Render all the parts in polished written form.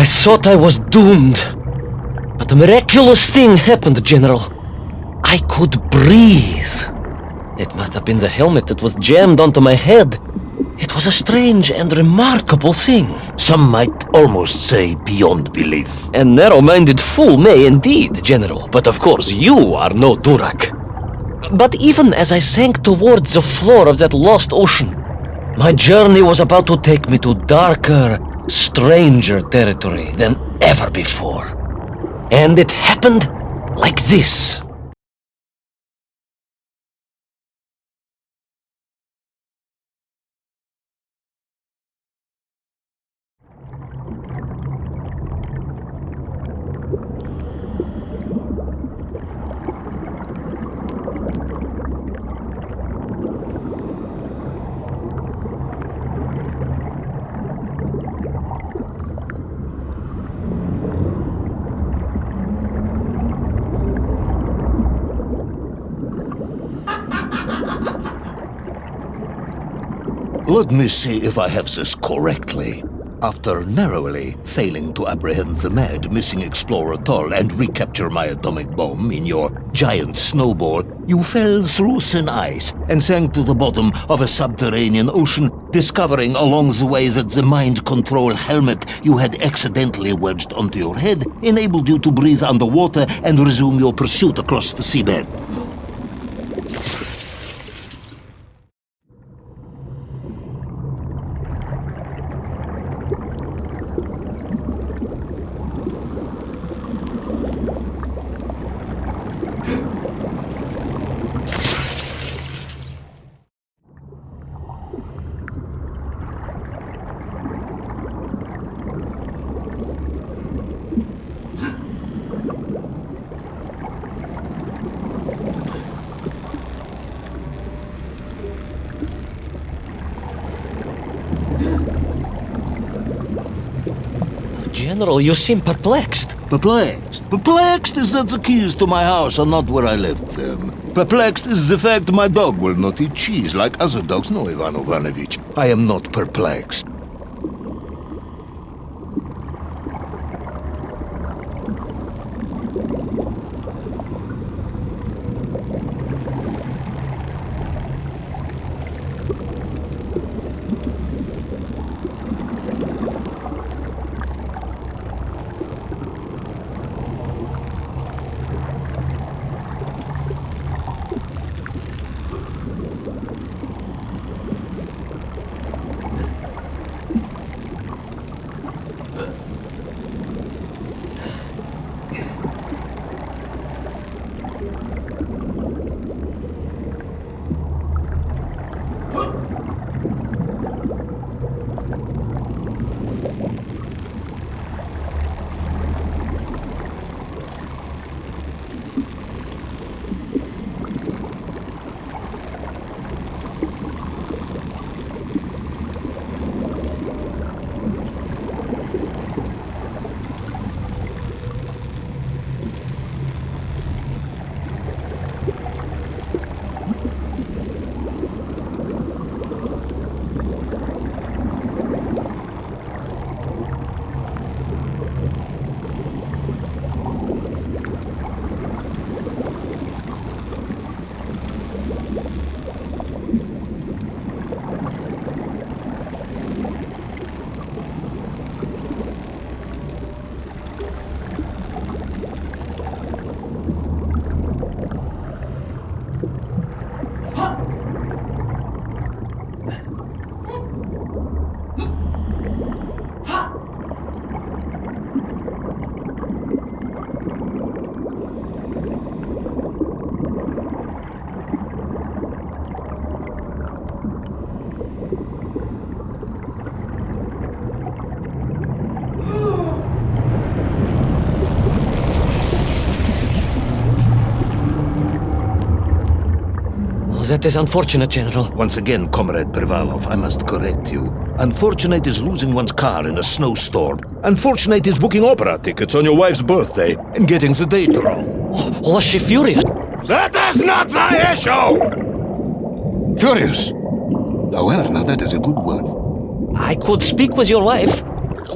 thought I was doomed. But a miraculous thing happened, General. I could breathe. It must have been the helmet that was jammed onto my head. It was a strange and remarkable thing. Some might almost say beyond belief. A narrow-minded fool may indeed, General, but of course you are no Durak. But even as I sank towards the floor of that lost ocean, my journey was about to take me to darker, stranger territory than ever before. And it happened like this. Let me see if I have this correctly. After narrowly failing to apprehend the mad missing explorer Toll and recapture my atomic bomb in your giant snowball, you fell through thin ice and sank to the bottom of a subterranean ocean, discovering along the way that the mind control helmet you had accidentally wedged onto your head enabled you to breathe underwater and resume your pursuit across the seabed. General, you seem perplexed. Perplexed? Perplexed is that the keys to my house are not where I left them. Perplexed is the fact my dog will not eat cheese like other dogs. No, Ivan Ivanovich, I am not perplexed. That is unfortunate, General. Once again, Comrade Pervalov, I must correct you. Unfortunate is losing one's car in a snowstorm. Unfortunate is booking opera tickets on your wife's birthday and getting the date wrong. Was she furious? That is not the issue! Furious. However, now that is a good word. I could speak with your wife.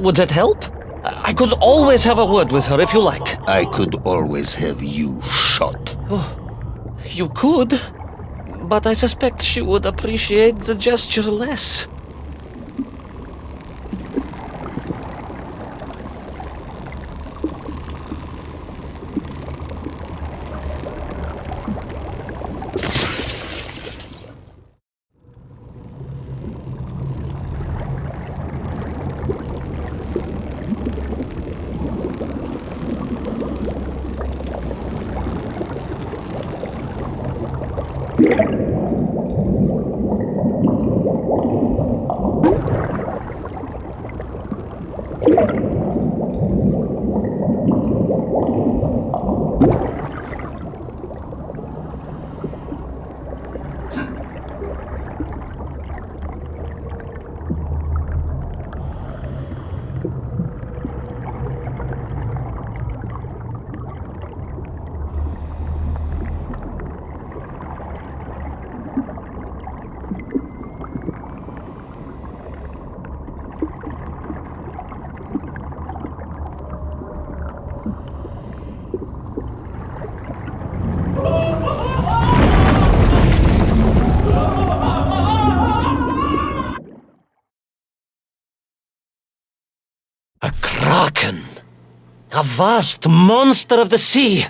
Would that help? I could always have a word with her if you like. I could always have you shot. You could, but I suspect she would appreciate the gesture less. A kraken. A vast monster of the sea.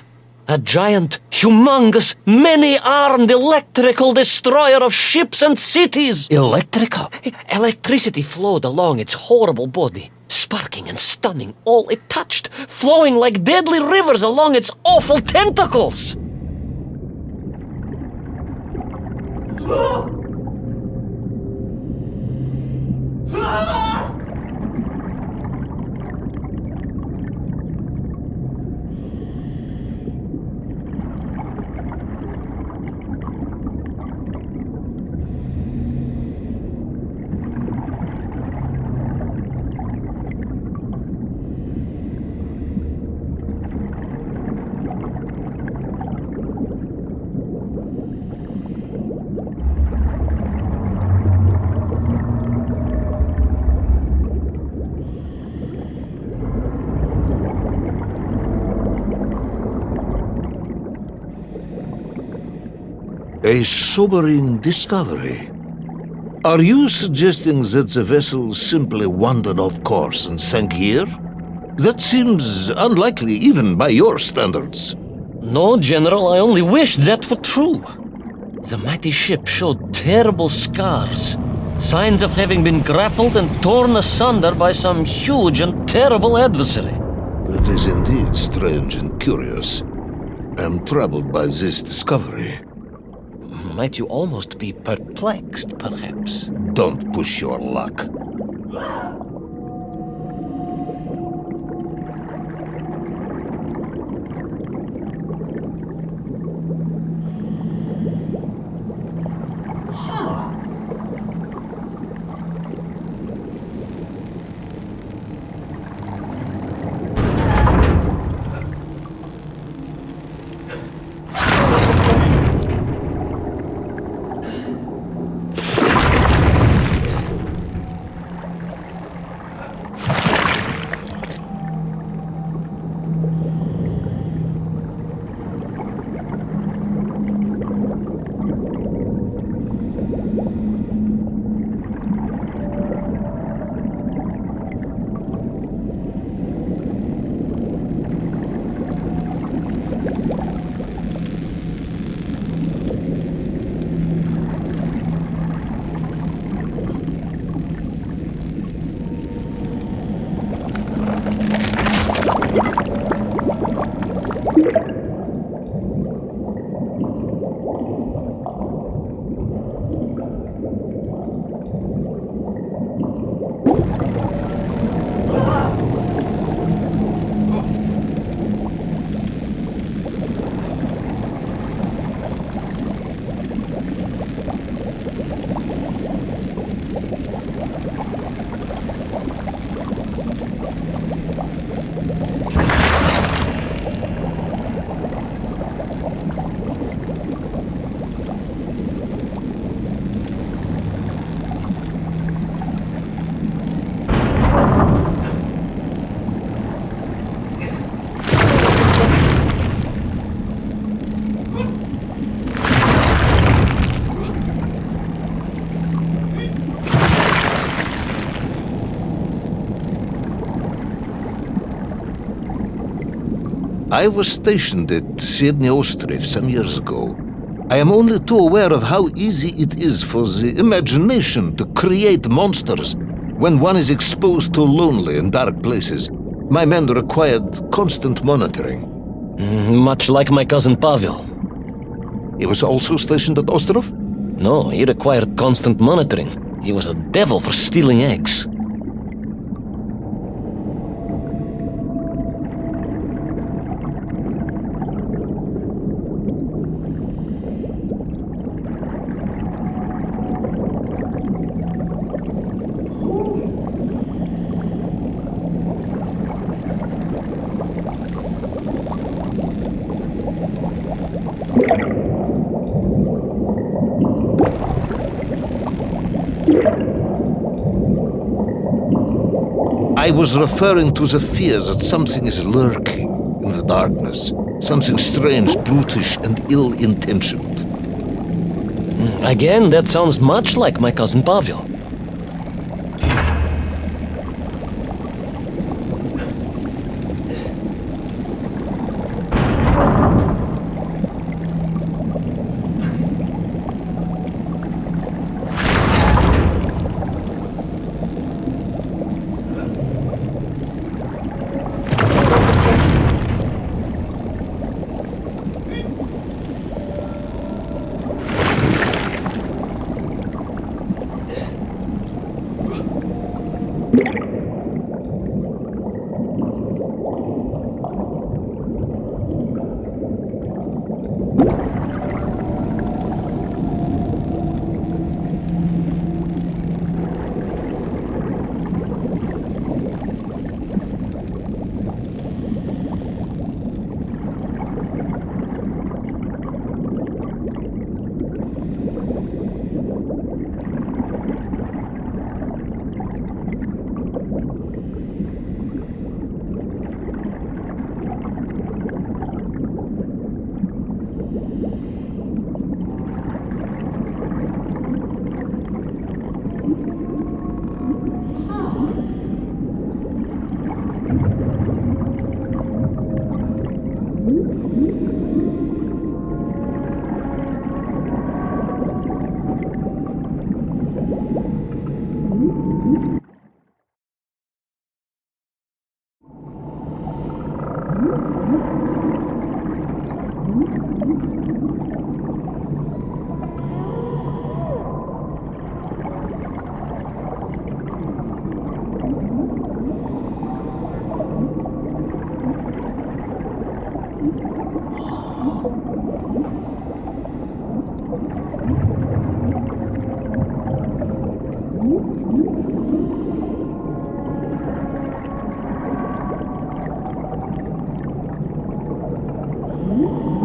A giant, humongous, many-armed electrical destroyer of ships and cities. Electrical? Electricity flowed along its horrible body, sparking and stunning all it touched, flowing like deadly rivers along its awful tentacles. A sobering discovery. Are you suggesting that the vessel simply wandered off course and sank here? That seems unlikely even by your standards. No, General, I only wished that were true. The mighty ship showed terrible scars, signs of having been grappled and torn asunder by some huge and terrible adversary. It is indeed strange and curious. I am troubled by this discovery. Might you almost be perplexed, perhaps? Don't push your luck. I was stationed at Sydney Ostrov some years ago. I am only too aware of how easy it is for the imagination to create monsters when one is exposed to lonely and dark places. My men required constant monitoring. Much like my cousin Pavel. He was also stationed at Ostrov? No, he required constant monitoring. He was a devil for stealing eggs. I was referring to the fear that something is lurking in the darkness. Something strange, brutish, and ill-intentioned. Again, that sounds much like my cousin Pavel.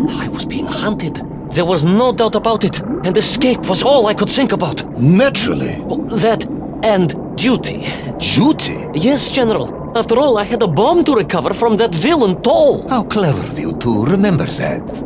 I was being hunted. There was no doubt about it, and escape was all I could think about. Naturally. That and duty. Duty? Yes, General. After all, I had a bomb to recover from that villain Toll. How clever of you to remember that.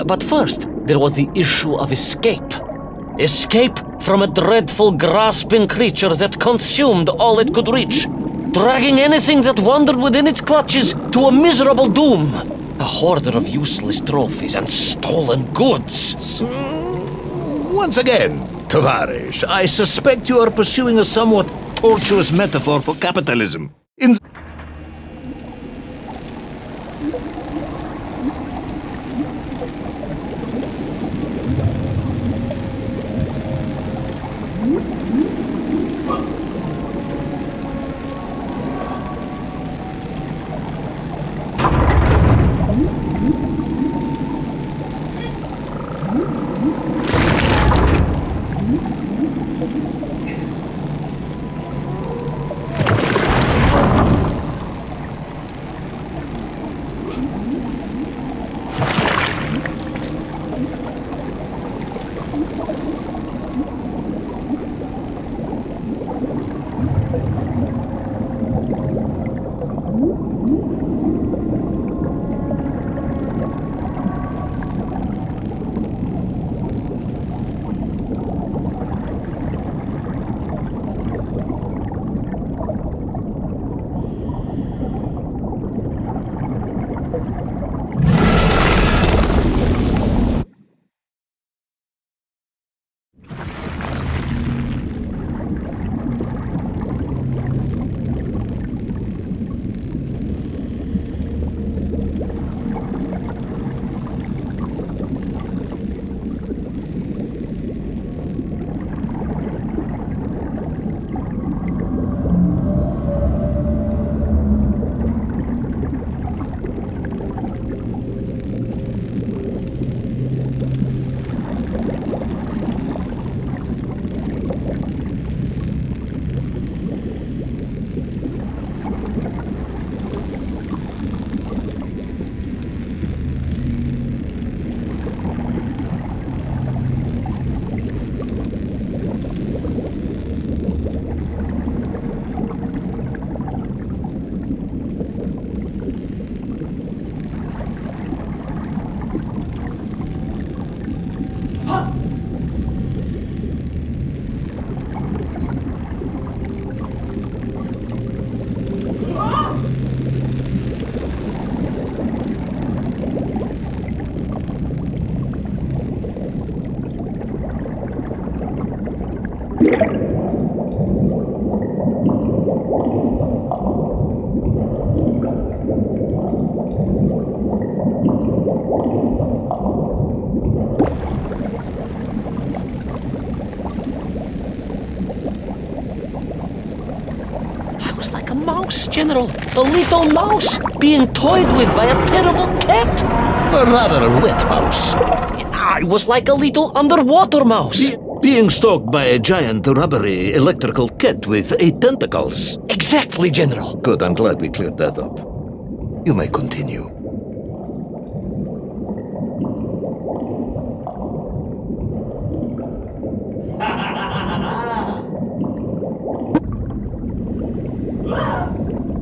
But first, there was the issue of escape. Escape from a dreadful grasping creature that consumed all it could reach, dragging anything that wandered within its clutches to a miserable doom. A hoarder of useless trophies and stolen goods. Once again, Tavarish, I suspect you are pursuing a somewhat tortuous metaphor for capitalism. A mouse, General. A little mouse being toyed with by a terrible cat. A rather wet mouse. I was like a little underwater mouse. Being stalked by a giant rubbery electrical cat with 8 tentacles. Exactly, General. Good, I'm glad we cleared that up. You may continue.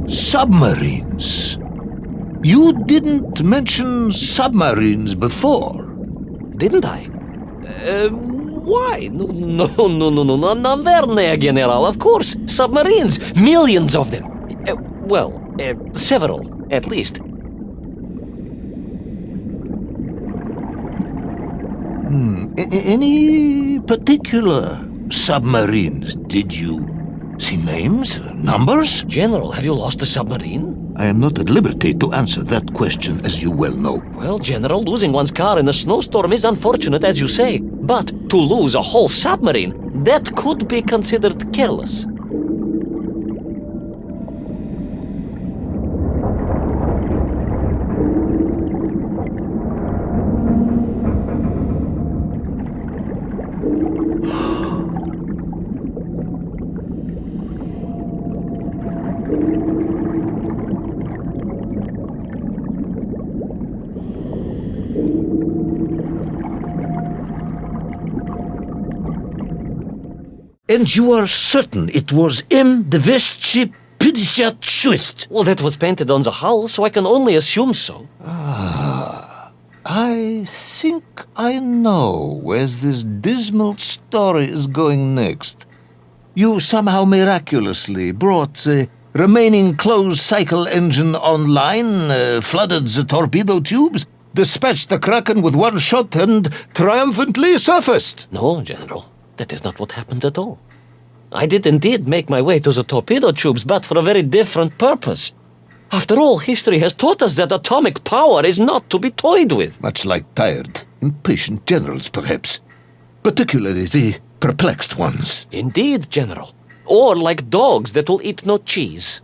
Submarines. You didn't mention submarines before. Didn't I? Why? No, Navernia, General, of course. Submarines. Millions of them. Several, at least. Any particular submarines? Did you see names? Numbers? General, have you lost a submarine? I am not at liberty to answer that question, as you well know. Well, General, losing one's car in a snowstorm is unfortunate, as you say. But to lose a whole submarine, that could be considered careless. And you are certain it was M. Deveschi Pidishat. Well, that was painted on the hull, so I can only assume so. I I think I know where this dismal story is going next. You somehow miraculously brought the remaining closed cycle engine online, flooded the torpedo tubes, dispatched the Kraken with one shot, and triumphantly surfaced. No, General, that is not what happened at all. I did indeed make my way to the torpedo tubes, but for a very different purpose. After all, history has taught us that atomic power is not to be toyed with. Much like tired, impatient generals, perhaps. Particularly the perplexed ones. Indeed, General. Or like dogs that will eat no cheese.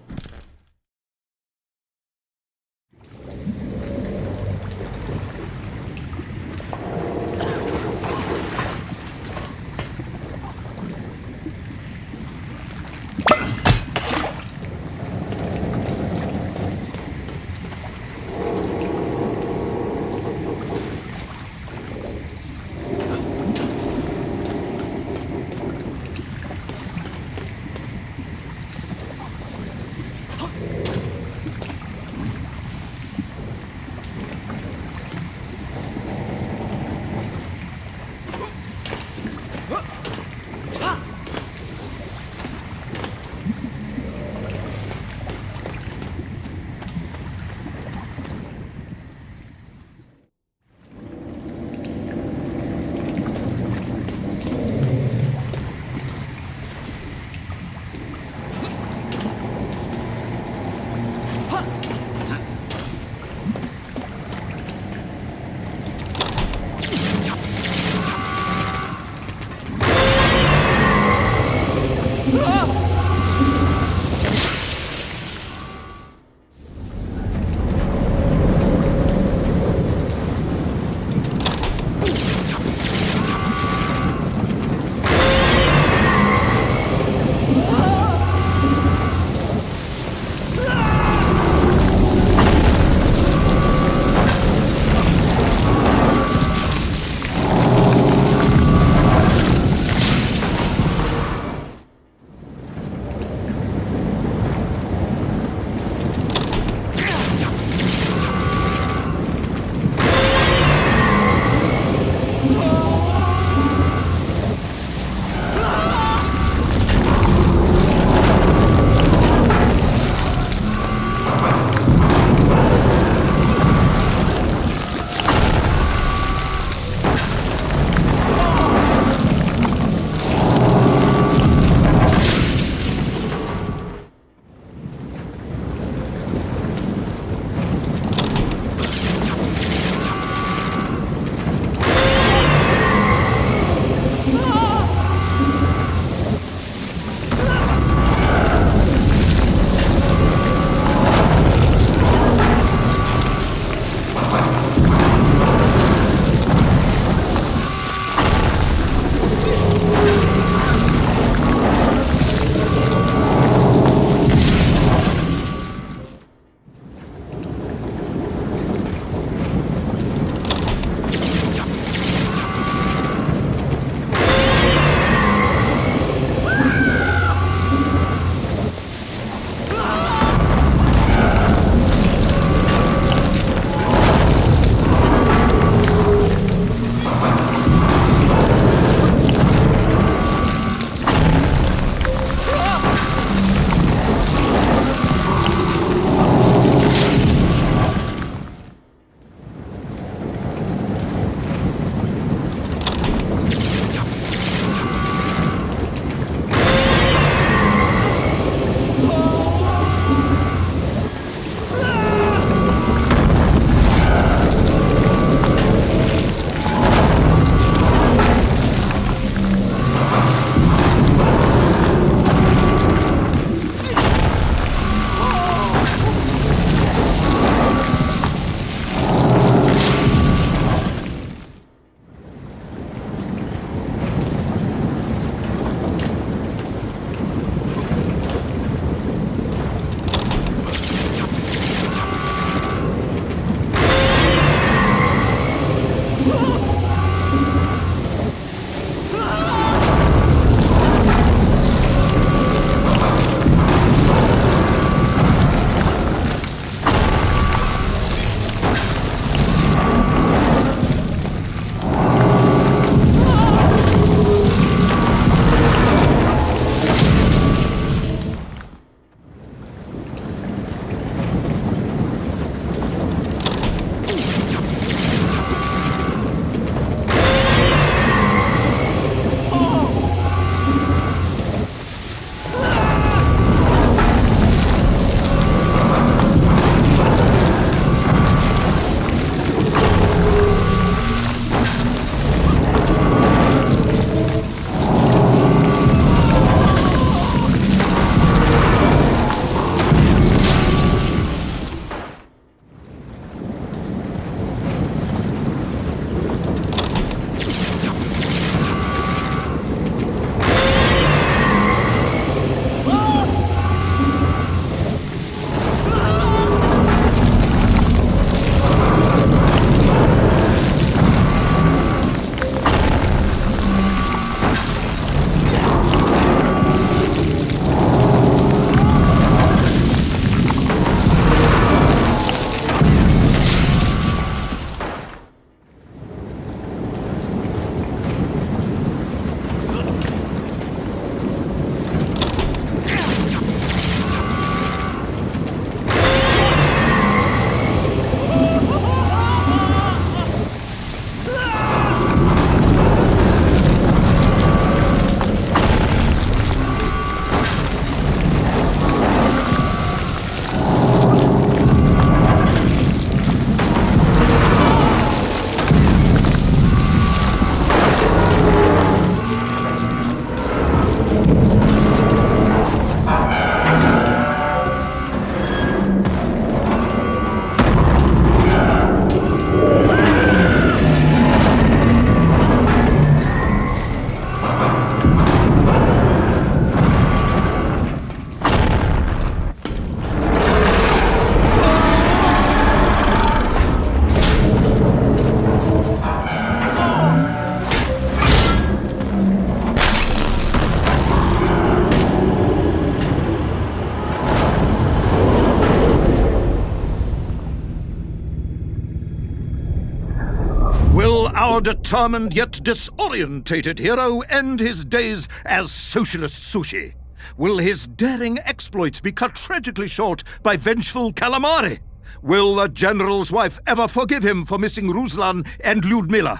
our determined yet disorientated hero end his days as socialist sushi? Will his daring exploits be cut tragically short by vengeful calamari? Will the general's wife ever forgive him for missing Ruslan and Lyudmila?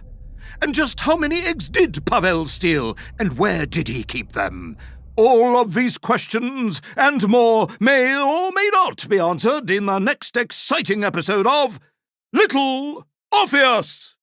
And just how many eggs did Pavel steal, and where did he keep them? All of these questions and more may or may not be answered in the next exciting episode of Little Orpheus!